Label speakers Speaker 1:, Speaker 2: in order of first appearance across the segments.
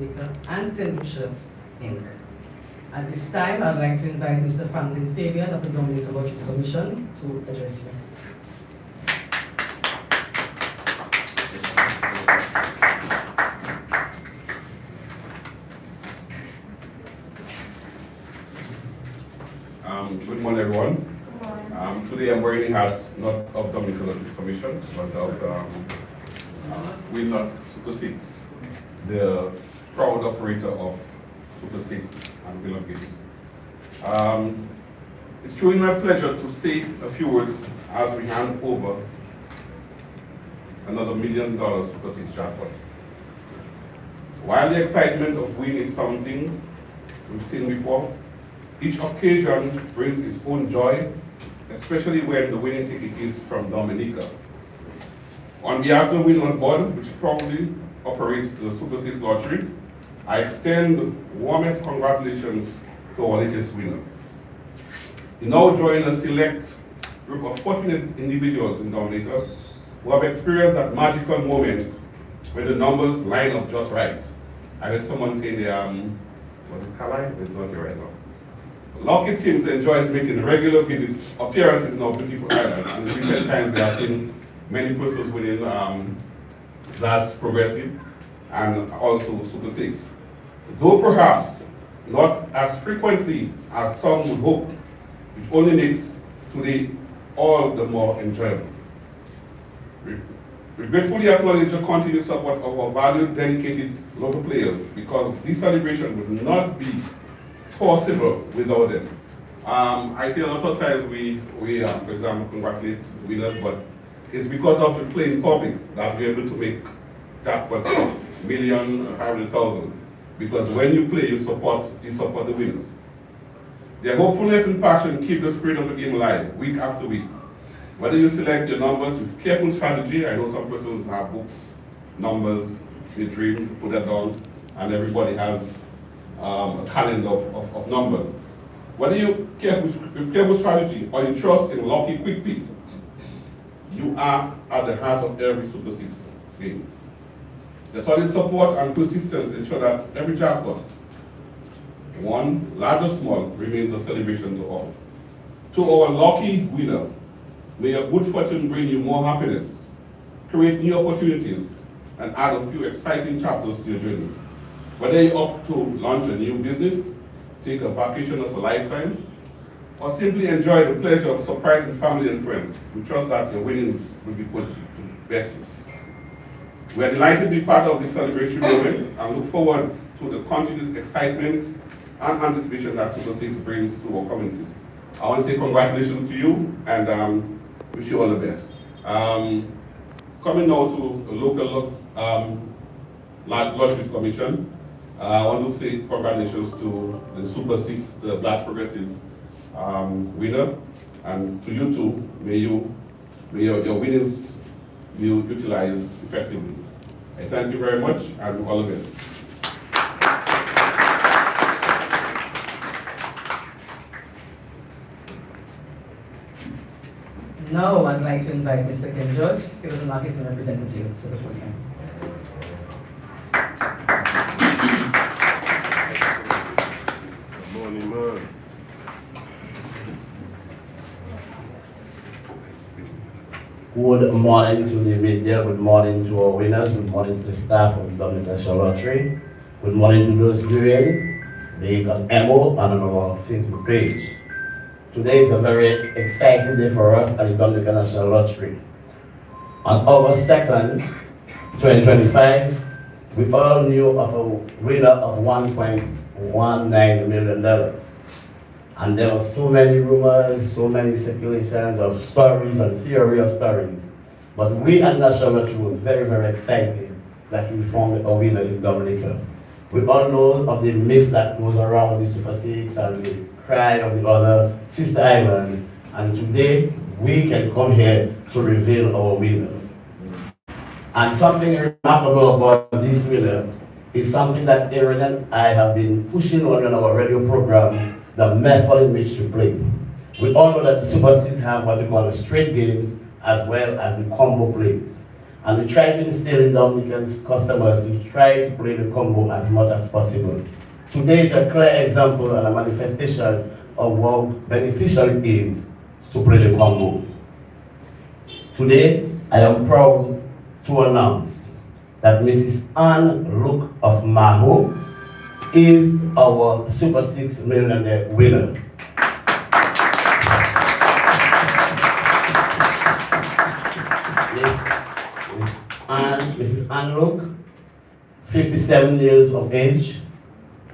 Speaker 1: and St. Lucia, Inc. At this time, I'd like to invite Mr. Franklin Fabian of the Dominica Lotteries Commission to address you.
Speaker 2: Good morning, everyone. Today I'm wearing the hat not of Dominica Lotteries Commission, but of Win Not Super 6, the proud operator of Super 6 and Win Not Games. It's truly my pleasure to say a few words as we hand over another $1 million Super 6 jackpot. While the excitement of winning is something we've seen before, each occasion brings its own joy, especially when the winning ticket is from Dominica. On behalf of the Win Not Board, which proudly operates the Super 6 lottery, I extend warmest congratulations to our latest winner. You now join a select group of fortunate individuals in Dominica who have experienced that magical moment when the numbers line up just right. I heard someone say was it Carlisle? It's not here right now. Lucky team enjoys making regular visits, appearances in our beautiful island. In recent times, we have seen many persons winning Class Progressive and also Super 6. Though perhaps not as frequently as some would hope, which only makes today all the more enjoyable. We gratefully acknowledge the continued support of our valued, dedicated local players because this celebration would not be possible without them. I see a lot of times we for example, congratulate winners, but it's because of the playing public that we're able to make jackpots of million, 500,000. Because when you play, you support the winners. Their hopefulness and passion keep the spirit of the game alive week after week. Whether you select your numbers with careful strategy, I know some persons have books, numbers, they dream, put that down, and everybody has a calendar of numbers. Whether you with careful strategy or you trust in lucky quick pick, you are at the heart of every Super 6 game. The solid support and persistence ensure that every jackpot, one, large or small, remains a celebration to all. To our lucky winner, may your good fortune bring you more happiness, create new opportunities, and add a few exciting chapters to your journey. Whether you're up to launch a new business, take a vacation of a lifetime, or simply enjoy the pleasure of surprising family and friends, we trust that your winnings will be put to best use. We are delighted to be part of this celebration moment and look forward to the continued excitement and anticipation that Super 6 brings to our communities. I want to say congratulations to you and wish you all the best. Coming now to the local Lotteries Commission, I want to say congratulations to the Super 6, the Black Progressive winner, and to you too, may your winnings be utilized effectively. I thank you very much and all the best.
Speaker 1: Now, I'd like to invite Mr. Ken George, Sales and Marketing Representative, to the podium.
Speaker 3: Good morning to the media, good morning to our winners, good morning to the staff of the Dominica Lottery, good morning to those viewing, be it on MO and on our Facebook page. Today is a very exciting day for us at the Dominica National Lottery. On August 2nd, 2025, we all knew of a winner of $1.19 million. And there were so many rumors, so many speculations of stories and theory of stories. But we at National Lottery were very, very excited that we found a winner in Dominica. We all know of the myth that goes around the Super 6 and the cry of the other sister islands. And today, we can come here to reveal our winner. And something remarkable about this winner is something that Aaron and I have been pushing on in our radio program, the method in which to play. We all know that the Super 6 have what we call the straight games as well as the combo plays. And we try to instill in Dominican customers to try to play the combo as much as possible. Today is a clear example and a manifestation of how beneficial it is to play the combo. Today, I am proud to announce that Mrs. Anne Luke of Maho is our Super 6 Millionaire winner. Mrs. Anne Luke, 57 years of age,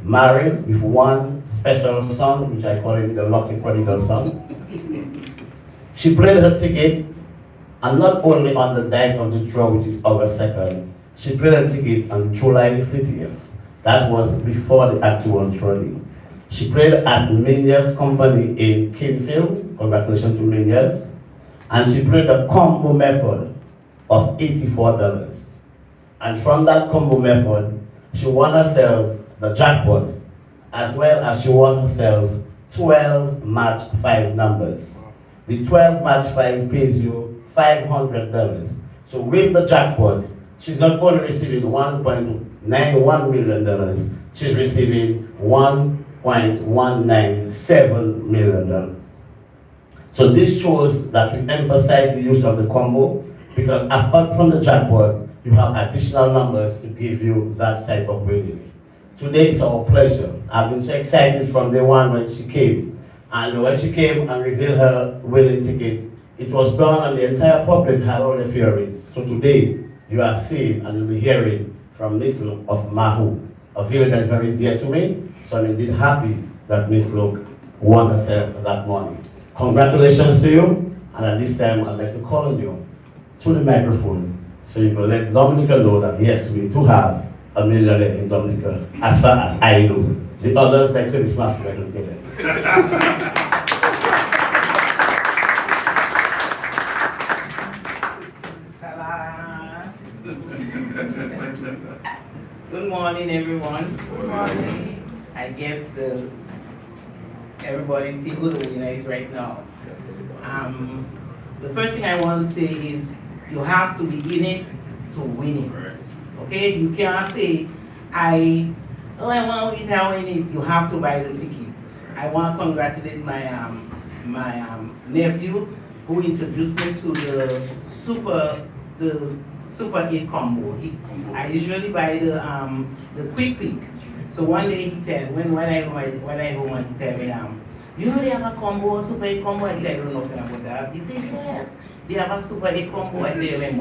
Speaker 3: married with one special son, which I call him the lucky prodigal son. She played her ticket, and not only on the night of the draw, which is August 2nd, she played her ticket on July 30th. That was before the actual drawing. She played at Millionaire's company in Kinfield, congratulations to Millionaire's, and she played the combo method of $84. And from that combo method, she won herself the jackpot, as well as she won herself 12 match 5 numbers. The 12 match 5 pays you $500. So with the jackpot, she's not only receiving $1.91 million, she's receiving $1.197 million. So this shows that we emphasize the use of the combo, because apart from the jackpot, you have additional numbers to give you that type of winning. Today it's our pleasure. I've been so excited from day one when she came. And when she came and revealed her winning ticket, it was done and the entire public had all the theories. So today, you are seeing and you'll be hearing from Miss Luke of Mahu, a village that is very dear to me. So I'm indeed happy that Miss Luke won herself that money. Congratulations to you. And at this time, I'd like to call on you to the microphone, so you can let Dominica know that yes, we do have a millionaire in Dominica, as far as I know. The others, they couldn't smash it, I don't get it.
Speaker 4: Good morning, everyone. Good morning. I guess everybody see who the winner is right now. The first thing I want to say is you have to be in it to win it. Okay? You can't say, I want to win it. You have to buy the ticket. I want to congratulate my nephew who introduced me to the Super 8 combo. I usually buy the quick pick. So one day he tell when I home and he tell me you already have a combo, Super 8 combo. I said I don't know nothing about that. He said yes. They have a Super 8 combo. I said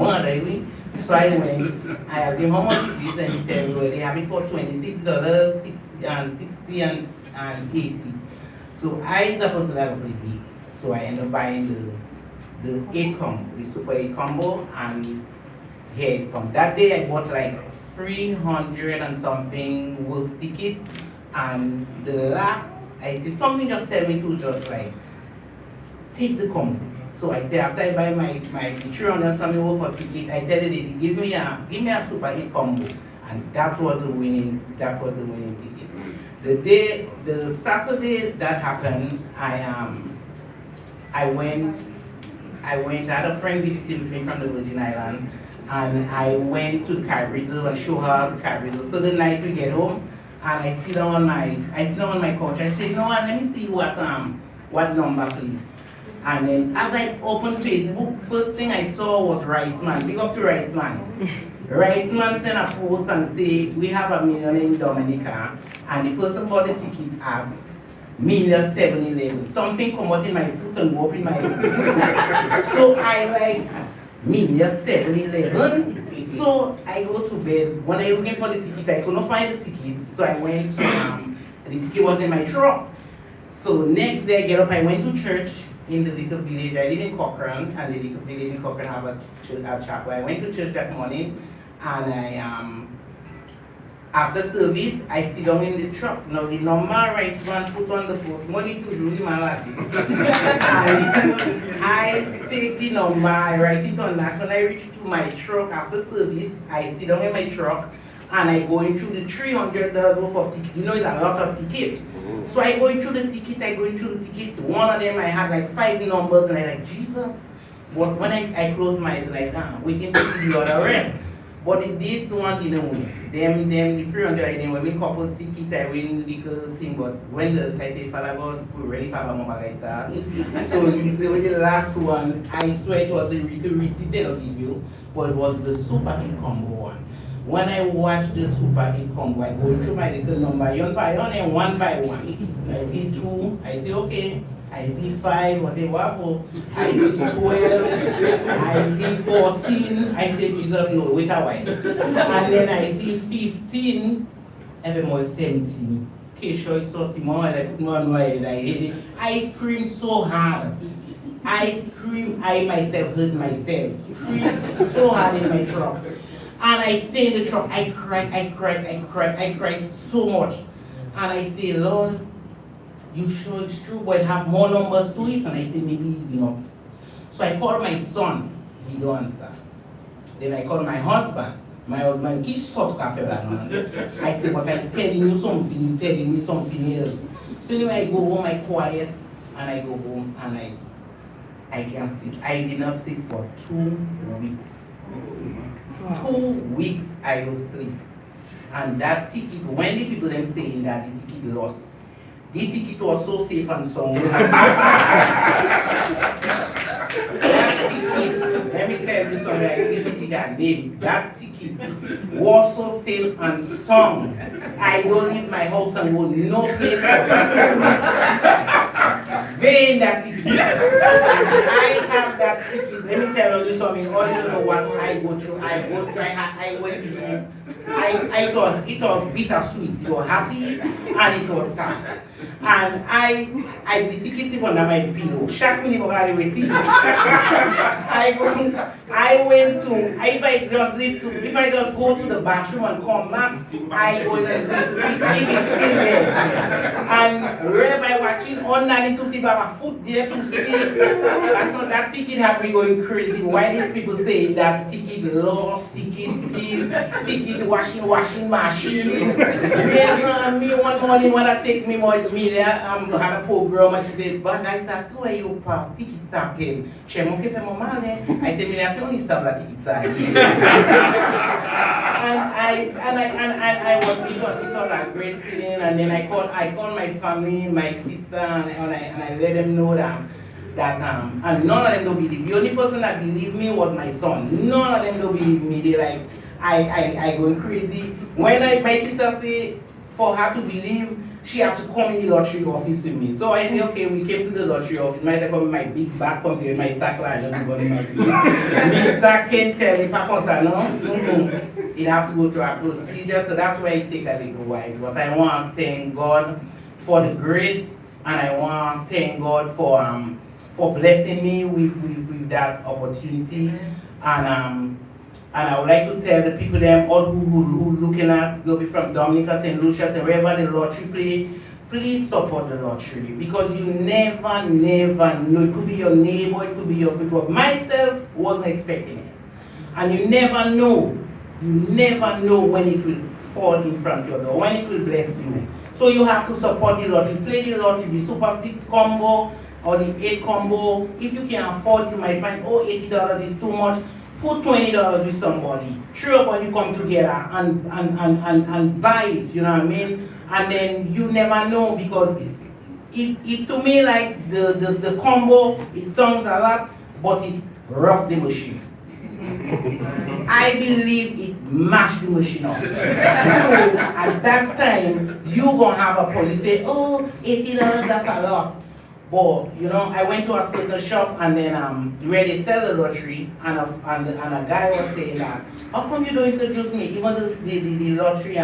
Speaker 4: so I went. I asked him how much is this, and he tell me well, they have it for $26, $60 and $80. So I the person that play big. So I ended up buying the 8 combo, the Super 8 combo, and yeah, from that day I bought like 300 and something worth ticket, and the last I see something just tell me to just like take the combo. So I tell after I buy my 300 something worth for ticket, I tell it give me a Super 8 combo, and that was the winning ticket. The Saturday that happened, I went. I had a friend visiting with me from the Virgin Island, and I went to the Caribbean and show her the Caribbean. So the night we get home, and I sit down on my couch. I say, no, let me see what number please. And then as I opened Facebook, first thing I saw was Riceman. Big up to Riceman. Riceman sent a post and say, we have a millionaire in Dominica, and the person bought the ticket at Millionaire 7-Eleven. Something come out in my foot and go up in my foot. So I like, Millionaire 7-Eleven? So I go to bed. When I looking for the ticket, I could not find the ticket. So I went to, the ticket was in my truck. So next day I get up, I went to church in the little village. I live in Cochrane, and the little village in Cochrane have a chapel. I went to church that morning, and I after service, I sit down in the truck. Now the number Riceman put on the post, money to Julie Malati. I take the number, I write it on that. When I reach to my truck after service, I sit down in my truck and I go into the $300 worth of ticket. You know, it's a lot of ticket. So I go into the ticket, One of them I had like 5 numbers, and I like, Jesus, But when I close my eyes and I say, waiting to see the other rest. But this one didn't win. Them the 300 I didn't win couple tickets, I win little thing, but when the I say Father God, we really have a mobile. So you see with the last one, I swear it was the receipt they don't give you, but it was the super hit combo one. When I watch the super hit combo, I go through my little number, and one by one. I see 2, I say okay. I see 5, whatever, I see 12, I see 14, I say Jesus, no, wait a while. And then I see 15, and more 17. Kesho is something more, I put more on my head, I hate it. I scream so hard. I myself hurt myself. Scream so hard in my truck. And I stay in the truck, I cry so much. And I say, Lord, you sure it's true, but have more numbers to it? And I say, maybe it's enough. So I called my son, he don't answer. Then I called my husband. My husband, he shot cafe that man. I say, but I'm telling you something, you're telling me something else. So anyway, I go home, I quiet, and I go home, and I can't sleep. I did not sleep for 2 weeks. 2 weeks I will sleep. And that ticket, when the people them saying that the ticket lost, the ticket was so safe and sound. That ticket, let me tell you something, I really think that name. That ticket was so safe and sound. I don't leave my house and go no place for vain that ticket. I have that ticket. Let me tell you something, all you don't know what I go through. I went through this. I thought it was bittersweet. It was happy and it was sad. And I the ticket sleep under my pillow. Shock me for how they were sleeping. I went to if I just go to the bathroom and come back, I go to the ticket still there. And wherever watching online to see about a foot there to see. That's not that ticket had me going crazy. Why these people say that ticket lost, ticket thief, ticket washing machine. Then me one morning when I take me more media, had a program and she said, but guys, that's why you pop tickets are paid. She said, okay, for my money. I said, me I only stop that tickets are paid. It was a great feeling. And then I called my family, my sister, and I let them know that and none of them don't believe. The only person that believed me was my son. None of them don't believe me. They like, I going crazy. When my sister say for her to believe, she has to come in the lottery office with me. So I say, okay, we came to the lottery office. Might have come with my big bag from there, my sack line, everybody might be. Mr. can't tell me, Papa, no? It have to go through a procedure, so that's why it takes a little while. But I want to thank God for the grace, and I want to thank God for blessing me with that opportunity. And I would like to tell the people them all who looking at, will be from Dominica, St. Lucia, and wherever the lottery play, please support the lottery because you never know. It could be your neighbor, it could be your because myself wasn't expecting it. And you never know when it will fall in front of your door, when it will bless you. So you have to support the lottery. Play the lottery, the Super 6 combo or the 8 combo. If you can afford, you might find, $80 is too much. Put $20 with somebody. Throw up when you come together and buy it, you know what I mean? And then you never know because it to me like the combo, it sounds a lot, but it rough the machine. I believe it mashed the machine up. So at that time, you gonna have a police say, $80, that's a lot. But you know, I went to a certain shop and then where they sell the lottery and a guy was saying that, how come you don't introduce me? Even the lottery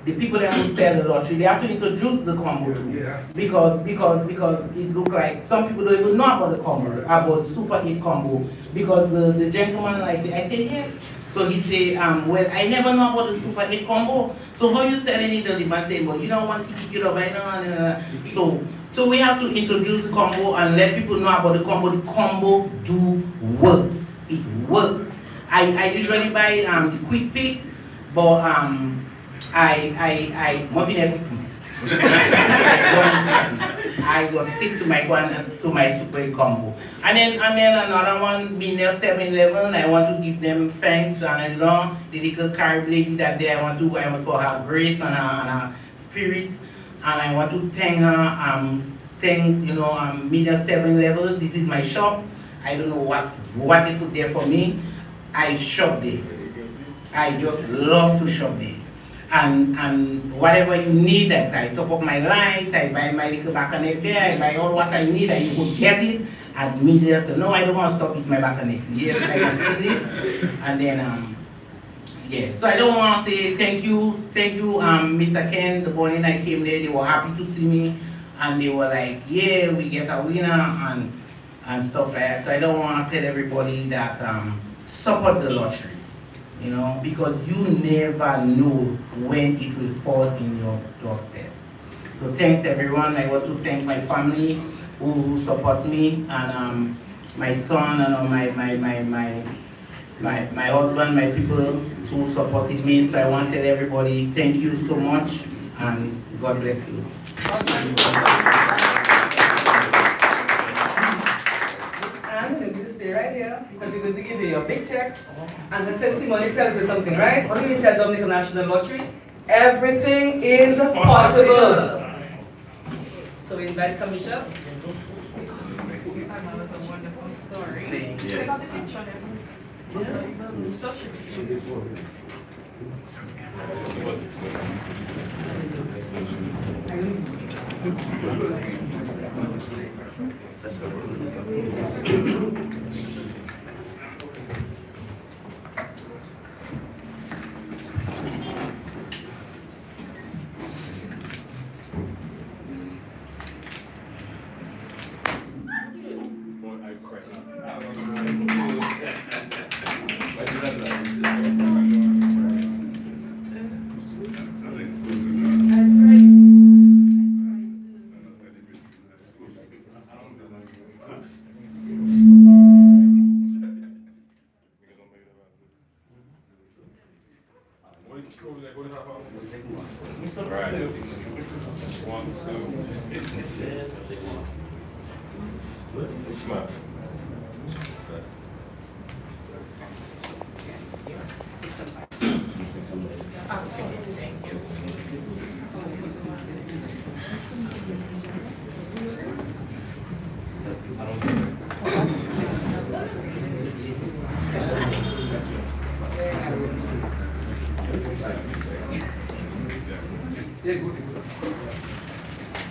Speaker 4: the people that will sell the lottery, they have to introduce the combo too. Yeah. Because it look like some people don't even know about the combo, about the Super 8 combo. Because the gentleman like I say, yeah. So he say, well, I never know about the Super 8 combo. So how you selling it? The man say, well, you don't want ticket, you don't buy no. So we have to introduce the combo and let people know about the combo. The combo do work. It works. I usually buy the quick picks, but I muffin everything. I just stick to my one to my Super 8 combo. And then another one, Millionaire 7-Eleven. I want to give them thanks and the little Carib lady that day. I want for her grace and her spirit, and I want to thank her. Thank Millionaire 7-Eleven. This is my shop. I don't know what they put there for me. I shop there. I just love to shop there. And whatever you need, I top up my lights, I buy my little bacanet there, I buy all what I need, and you could get it at Millionaire. So no, I don't want to stop with my bacanet. Yes, I can see it. And then yeah. So I don't want to say thank you, Mr. Ken. The morning I came there, they were happy to see me, and they were like, yeah, we get a winner and stuff like that. So I don't want to tell everybody that support the lottery. Because you never know when it will fall in your doorstep. So thanks everyone. I want to thank my family who support me, and my son, and my husband, my people who supported me. So I want to tell everybody thank you so much, and God bless you.
Speaker 1: Stay right here because we're going to give you a big check, and the testimony tells you something, right? What do we say at Dominica National Lottery? Everything is possible. So we invite Commissioner.
Speaker 5: That was a wonderful story.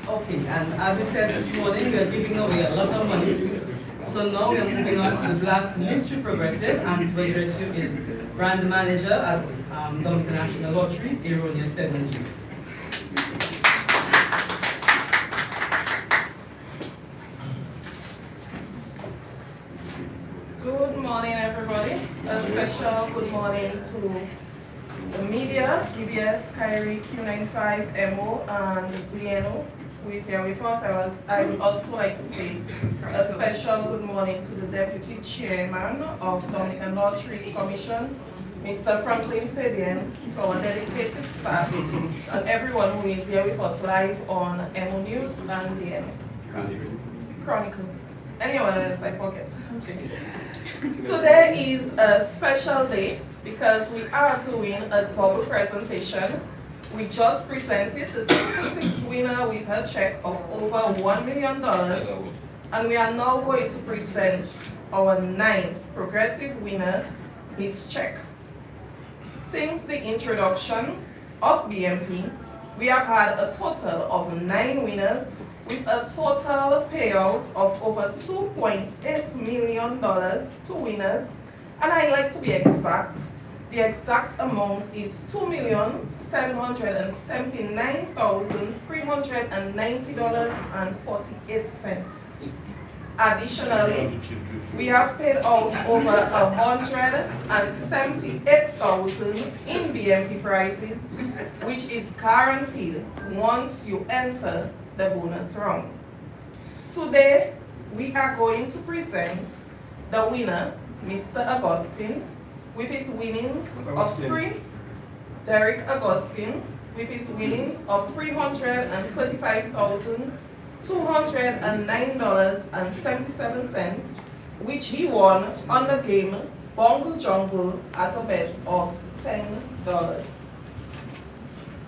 Speaker 1: Okay, and as we said this morning, we are giving away a lot of money. So now we are moving on to the last mystery progressive, and to address you is brand manager at Dominica National Lottery, Erroneous Technologies.
Speaker 5: Good morning, everybody. A special good morning to the media, DBS, Kyrie, Q95, MO, and DNO, who is here with us. I would also like to say a special good morning to the Deputy Chairman of Dominica Lotteries Commission, Mr. Franklin Fabian, to our dedicated staff, and everyone who is here with us live on Emonews and DNO. Chronicle. Anyone else, I forget. Okay. Today is a special day because we are doing a double presentation. We just presented the 66 winner with a check of over $1 million, and we are now going to present our 9th progressive winner his check. Since the introduction of BMP, we have had a total of 9 winners with a total payout of over $2.8 million to winners, and I like to be exact. The exact amount is $2,779,390.48. Additionally, we have paid out over $178,000 in BMP prizes, which is guaranteed once you enter the bonus round. Today, we are going to present the winner, Mr. Augustine, with his winnings of Derek Augustine, with his winnings of $335,000 $209.77, which he won on the game Bongle Jungle at a bet of $10.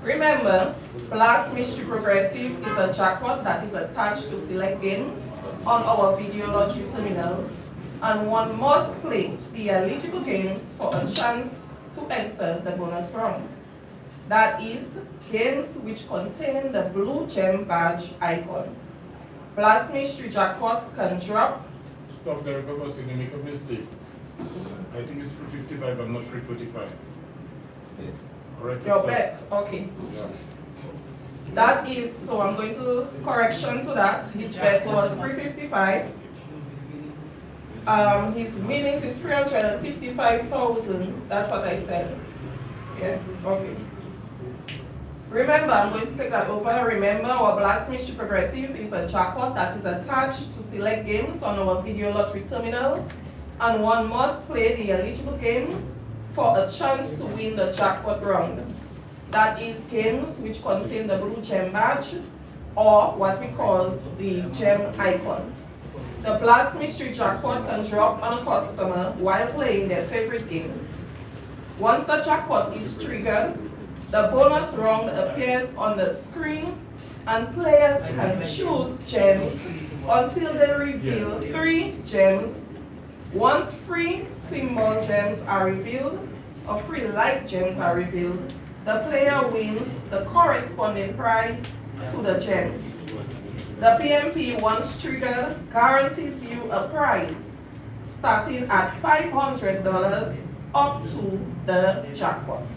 Speaker 5: Remember, Blast Mystery Progressive is a jackpot that is attached to select games on our video lottery terminals, and one must play the eligible games for a chance to enter the bonus round. That is, games which contain the blue gem badge icon. Blast Mystery jackpots can drop.
Speaker 6: Stop there because you make a mistake. I think it's 355 and not 345. Correct.
Speaker 5: Your bet, okay.
Speaker 6: Yeah.
Speaker 5: That is, so I'm going to correction to that. His bet was 355. His winnings is 355,000. That's what I said. Yeah, okay. Remember, I'm going to take that over. Remember, our Blast Mystery Progressive is a jackpot that is attached to select games on our video lottery terminals, and one must play the eligible games for a chance to win the jackpot round. That is, games which contain the blue gem badge, or what we call the gem icon. The Blast Mystery jackpot can drop on a customer while playing their favorite game. Once the jackpot is triggered, the bonus round appears on the screen, and players can choose gems until they reveal 3 gems. Once 3 symbol gems are revealed, or 3 light gems are revealed, the player wins the corresponding prize to the gems. The PMP, once triggered, guarantees you a prize starting at $500 up to the jackpot.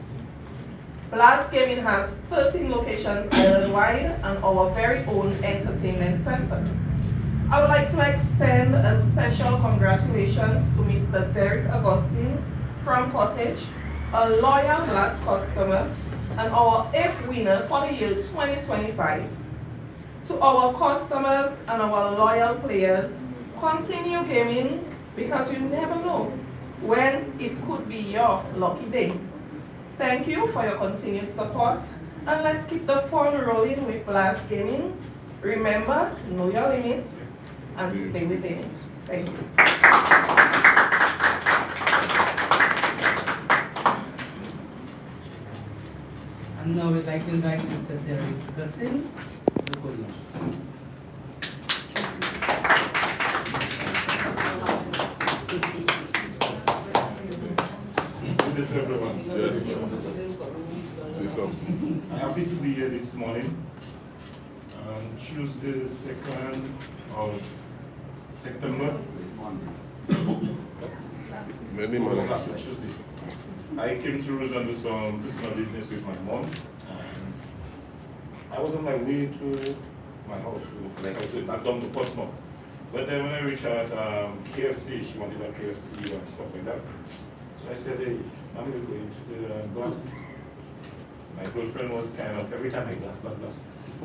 Speaker 5: Blast Gaming has 13 locations island-wide and our very own entertainment center. I would like to extend a special congratulations to Mr. Derek Augustine from Cottage, a loyal Blast customer and our 8th winner for the year 2025. To our customers and our loyal players, continue gaming because you never know when it could be your lucky day. Thank you for your continued support, and let's keep the fun rolling with Blast Gaming. Remember, know your limits and to play within it. Thank you.
Speaker 1: And now we'd like to invite Mr. Derek Gustin to the podium.
Speaker 6: Everyone. Yes. I'm happy to be here this morning. Tuesday, 2nd of September. Last Tuesday. I came to Rose and do some personal business with my mom. And I was on my way to my house, like I said, back down to Portsmouth. But then when I reached out KFC, she wanted a KFC and stuff like that. So I said, hey, I'm going to go into the Blast. My girlfriend was kind of, every time I Blast. Oh,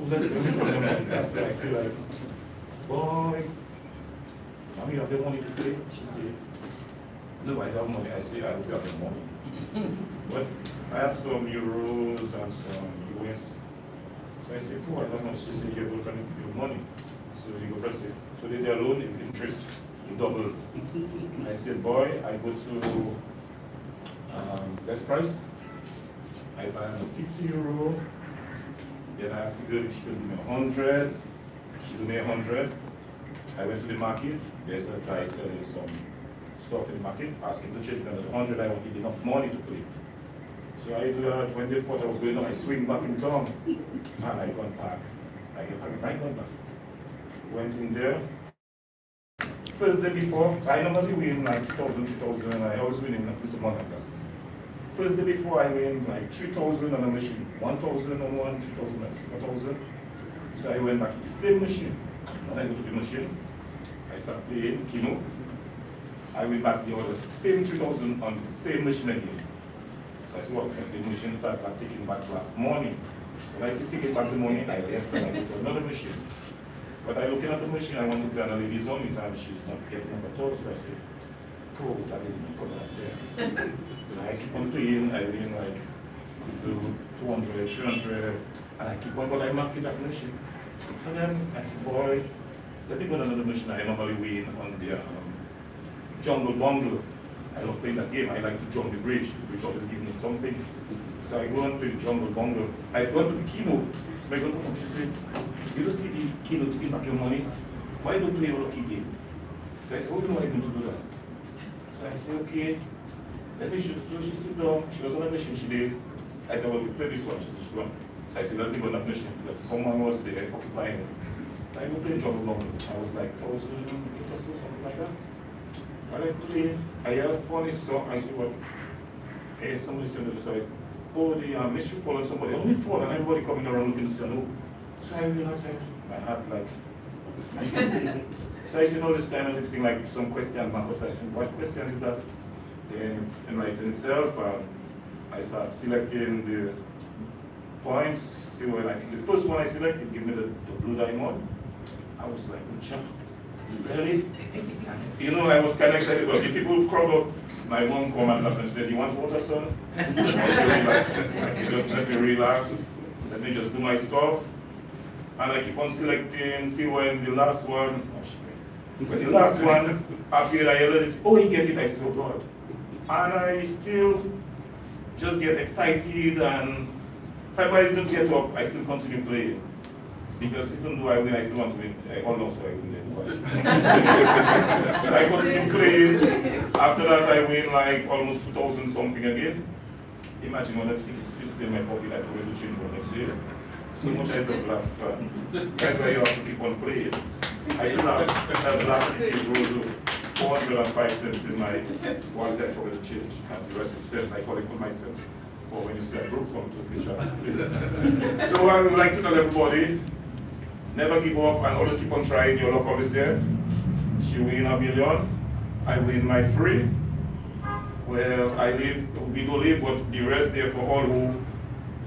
Speaker 6: let's go into the Blast. So I said, like, boy, mommy, you have the money to play? She said, no, I don't have money. I said, I hope you have the money. But I had some euros and some US. So I said, oh, I don't know. She said, your girlfriend will give you money. So the girlfriend said, today the loan, if interest, you double. I said, boy, I go to best price. I buy €50. Then I asked the girl if she could give me 100. She gave me 100. I went to the market. There's a guy selling some stuff in the market, asking to change another 100. I wanted enough money to pay. So I do that. When they thought I was going on, I swing back in town. And I go and park. I get back in my numbers. Went in there. First day before, I normally win like 2,000, 3,000, and I always win in a little more than that. First day before, I win like 3,000 on a machine, 1,000 on one, 3,000 and 4,000. So I went back to the same machine. When I go to the machine, I start playing Kino. I went back the other same 3,000 on the same machine again. So I said, well, the machine started like, taking back last morning. When I see taking back the money, I left and I go to another machine. But I looking at the machine, I wanted to analyze lady's on it, and she's not getting up at all. So I said, oh, that lady not coming up there. So I keep on playing, I win like 200, 300, and I keep on, but I mark it that machine. So then I said, boy, let me go to another mission. I normally win on the jungle bungle. I love playing that game. I like to jump the bridge. The bridge always gives me something. So I go and play the jungle bungle. I go to the keynote. So my girlfriend, she said, you don't see the keynote to give back your money? Why don't you play a lucky game? So I said, oh, you know I'm going to do that. So I said, okay, let me shoot. So she sit down. She was on a mission. She did. I thought, well, we play this one. She said, she won. So I said, let me go on that mission because someone was there occupying it. I go play jungle bungle. I was like, 1,000 or something like that. While I play, I hear a funny song. I say, what? Hey, somebody said to the side, oh, the mystery fall on somebody. Oh, it fall, and everybody coming around looking to say, no. So I relax, my heart like. So I see all this kind of thing, like some question mark. So I said, what question is that? Then, enlighten itself, I start selecting the points. Still, when the first one I selected, give me the blue diamond. I was like, oh, really? You know, I was kind of excited, but the people crowd up. My mom came and laughed and said, you want water, son? I said, relax. I said, just let me relax. Let me just do my stuff. And I keep on selecting till when the last one, when the last one appeared, I already said, oh, he get it. I said, oh, God. And I still just get excited, and if I didn't get up, I still continue playing. Because even though I win, I still want to win. I almost so I win then. So I continue playing. After that, I win like almost 2,000 something again. Imagine when everything is still stay in my pocket, I forget to change one next year. So much as the last fun. That's why you have to keep on playing. I still have the last 405 cents in my wallet. I forget to change. And the rest of the cents, I collect all my cents. For when you say I broke from to be sure. So I would like to tell everybody, never give up and always keep on trying. Your luck always there. She win $1 million. I win my free. Well, we do live, but the rest there for all who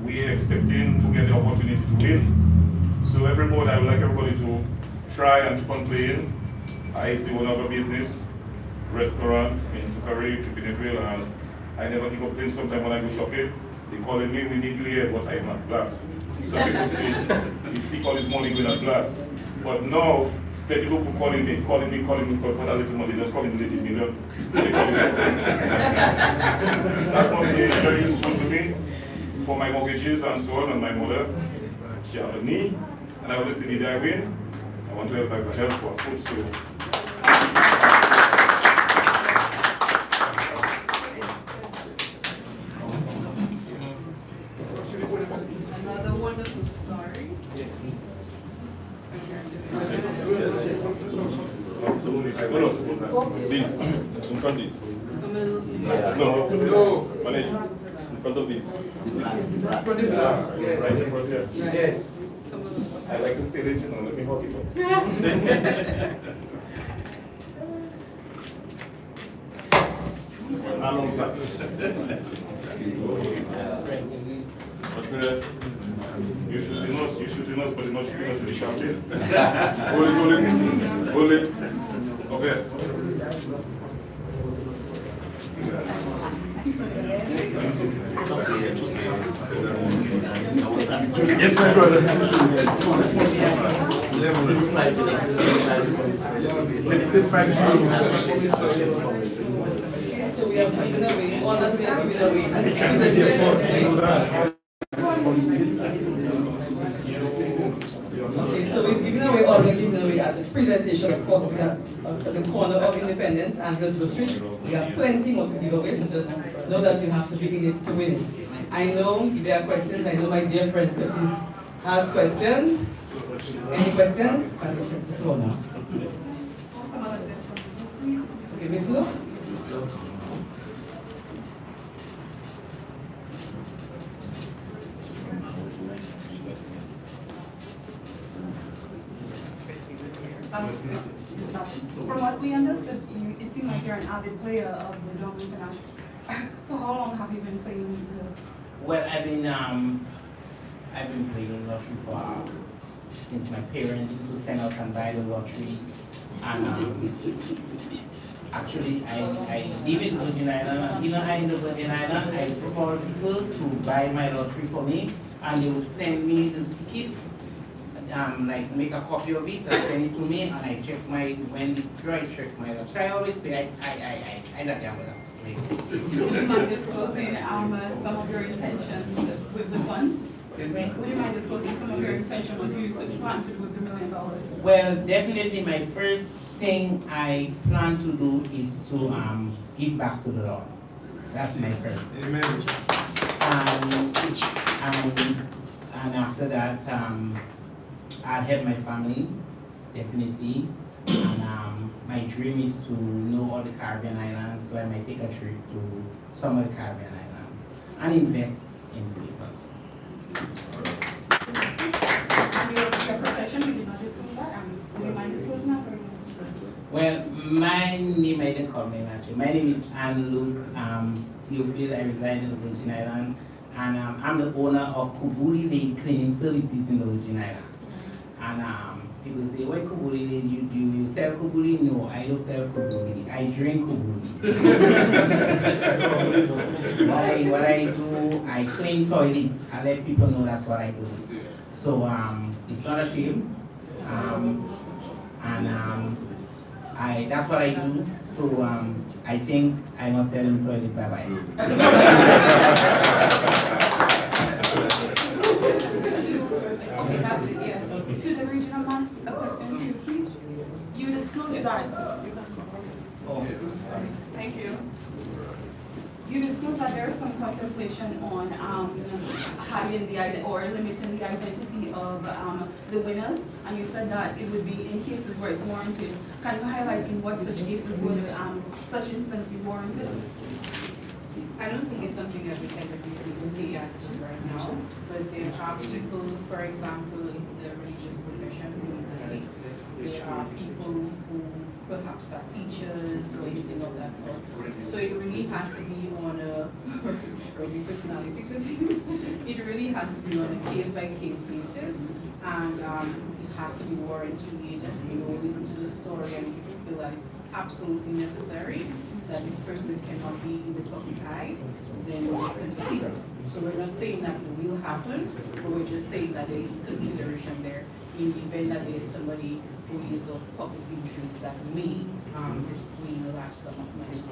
Speaker 6: we are expecting to get the opportunity to win. So everybody, I would like everybody to try and keep on playing. I still own a business, restaurant in Tukari, Kipineville, and I never give up playing. Sometimes when I go shopping, they calling me, we need you here, but I'm at class. Some people say, you seek all this money going at class. But now, the people who calling me for that little money, just calling me $80 million. That money is very useful to me for my mortgages and so on, and my mother. She has a knee, and I always need I win. I want to help her help for food, so.
Speaker 7: Another wonderful story.
Speaker 2: Please, in front of this. No, manage. In front of this. Right in front there. Yes. I like to feel it, you know, let me hold it up. How long is that? You should be nice, but you're not shooting us with the champagne. Hold it. Okay. Yes, my brother.
Speaker 1: So we have given away, all that we have given away, and the presentation. Okay, so we've given away all we're giving away as a presentation. Of course, we have the corner of Independence and Glasgow Street. We have plenty more to give away, so just know that you have to be in it to win it. I know there are questions. I know my dear friend Curtis has questions. Any questions? Can I set the floor now? Okay, Miss Lo?
Speaker 7: From what we understood, it seemed like you're an avid player of the Dominica. For how long have you been playing the?
Speaker 4: Well, I've been playing lottery for since my parents used to send out and buy the lottery, and actually I live in Virgin Island. And, I in the Virgin Island, I prefer people to buy my lottery for me, and they would send me the ticket. like make a copy of it and send it to me, and I check when it's through, I check my so I always pay, I don't have that.
Speaker 7: Would you mind disclosing some of your intentions with the funds?
Speaker 4: Excuse me?
Speaker 7: Would you mind disclosing some of your intention what you planted with the $1 million?
Speaker 4: Well, definitely my first thing I plan to do is to give back to the Lord. That's my first.
Speaker 8: Amen.
Speaker 4: And after that, I'll help my family, definitely. And my dream is to know all the Caribbean islands, so I might take a trip to some of the Caribbean islands and invest in people.
Speaker 7: Your profession, you did not disclose that. Would you mind disclosing that?
Speaker 4: Well, my name, I didn't call me actually. My name is Anne Luke Theophil. I reside in the Virgin Islands, and I'm the owner of Kubuli Lake Cleaning Services in the Virgin Islands. And people say, why Kubuli Lake? Do you sell Kubuli? No, I don't sell Kubuli. I drink Kubuli. what I do, I clean toilets. I let people know that's what I do. So it's not a shame. That's what I do. So I think I'm not telling toilet bye-bye.
Speaker 7: Okay, that's it, yeah. To the regional man, a question to you, please. You disclosed that.
Speaker 4: Oh,
Speaker 7: Thank you. You disclosed that there is some contemplation on hiding or limiting the identity of the winners, and you said that it would be in cases where it's warranted. Can you highlight in what such cases would such instance be warranted?
Speaker 9: I don't think it's something that we can really see as it is right now, but there are people, for example, in the religious profession who relate. There are people who perhaps are teachers or anything of that sort. So it really has to be on a personality critique. It really has to be on a case-by-case basis, and it has to be warranted. Listen to the story, and if you feel that it's absolutely necessary that this person cannot be in the public eye, then we consider. So we're not saying that it will happen, but we're just saying that there is consideration there in the event that there is somebody who is of public interest that may win a large sum of money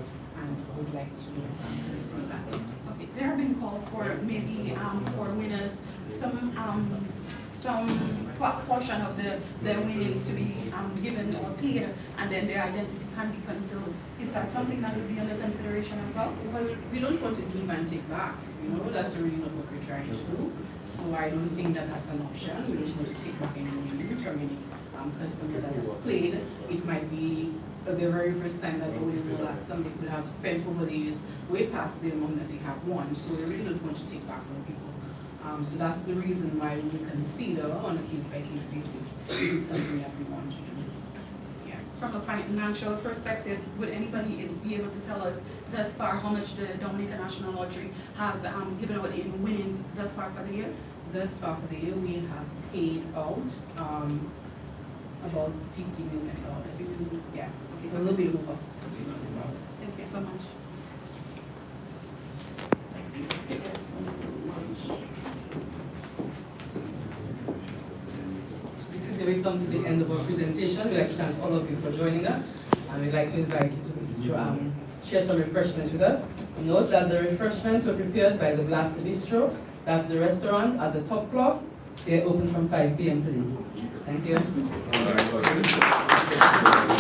Speaker 9: and would like to receive that.
Speaker 7: Okay, there have been calls for maybe for winners some portion of the winnings to be given or paid, and then their identity can be concealed. Is that something that would be under consideration as well?
Speaker 9: Well, we don't want to give and take back. That's really not what we're trying to do. So I don't think that that's an option. We don't want to take back any winnings from any customer that has played. It might be the very first time that they will know that somebody could have spent over the years way past the amount that they have won. So we really don't want to take back from people. So that's the reason why we consider on a case-by-case basis it's something that we want to do. Yeah.
Speaker 7: From a financial perspective, would anybody be able to tell us thus far how much the Dominica National Lottery has given out in winnings thus far for the year?
Speaker 9: Thus far for the year, we have paid out about $50 million. Yeah, a little bit over $50 million.
Speaker 7: Thank you so much.
Speaker 1: This is where we come to the end of our presentation. We'd like to thank all of you for joining us, and we'd like to invite you to share some refreshments with us. Note that the refreshments were prepared by the Blast Bistro. That's the restaurant at the top floor. They're open from 5 p.m. today. Thank you.